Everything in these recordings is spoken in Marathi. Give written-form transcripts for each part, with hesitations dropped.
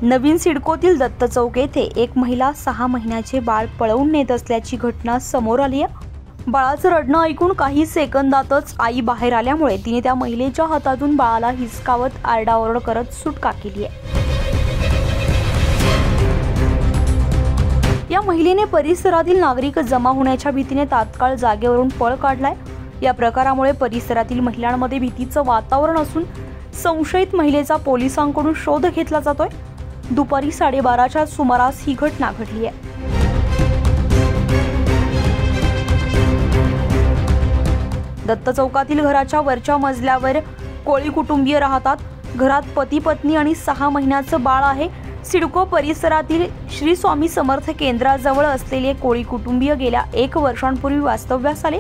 नवीन सिडकोतील दत्त चौक येथे एक महिला 6 महिन्याचे बाळ पळवून नेत असल्याची घटना समोर आली आहे। बाळाचं रडणं ऐकून काही सेकंदातच आई बाहेर आल्यामुळे तिने त्या महिलेच्या हातातून बाळाला हिसकावत आरडाओरड करत सुटका केली आहे। या महिलेने परिसरातील नागरिक जमा होण्याच्या भीतीने तात्काळ जागेवरून पळ काढलाय। या प्रकारामुळे परिसरातील महिलांमध्ये भीतीचं वातावरण असून संशयित महिलेचा पोलिसांकडून शोध घेतला जातोय। दुपारी 12:30च्या सुमारास ही घटना घडली आहे। दत्त चौकातील घराच्या वरच्या मजल्यावर कोळी कुटुंबीय राहतात। घरात पती पत्नी आणि 6 महिन्याचं बाळ आहे। सिडको परिसरातील श्री स्वामी समर्थ केंद्राजवळ असलेले कोळी कुटुंबीय गेल्या 1 वर्षांपूर्वी वास्तव्यास आले।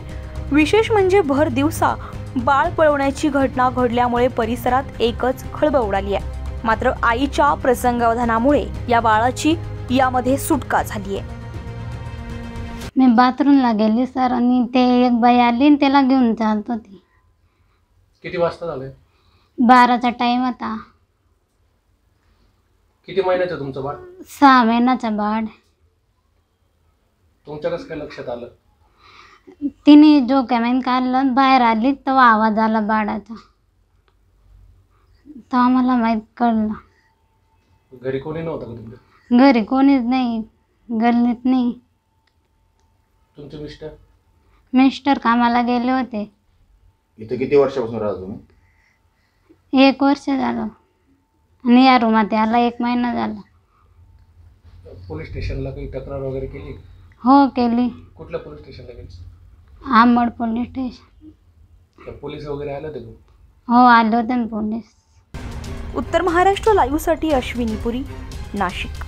विशेष म्हणजे भर दिवसा बाळ पळवण्याची घटना घडल्यामुळे परिसरात एकच खळबळ उडाली आहे। मात्र आईच्या प्रसंगावधानामुळे या बाळाची यामध्ये सुटका झाली आहे। मी बाथरूमला गेली सर आणि ते एक बाई आली आणि त्याला घेऊन चालत होती। किती वाजता झाले? 12चा टाइम होता। किती महिन्याचं तुमचं बाळ? 6 महिन्याचं बाळ। तुमच्या कसं काय लक्षात आलं? तिने जो कॅमेन काढलं बाहेर आली तेव्हा आवाज आला बाळाचा, तेव्हा मला माहित कळलं। घरी कोणी नव्हतं का तुमच्या? घरी कोणीच नाही, गल्लीत नाही। तुमचे मिस्टर? मिस्टर कामाला गेले होते। इथे किती वर्षापासून राहता तुम्ही? 1 वर्ष झालं आणि या रूमात याला 1 महिना झाला। पोलीस स्टेशनला काही तक्रार वगैरे केली? हो केली। कुठल्या पोलीस स्टेशनला गेली? Ambad police station. पोलीस वगैरे आले होते? हो आले होते ना पोलीस। उत्तर महाराष्ट्र लाईव्हसाठी अश्विनी पुरी, नाशिक।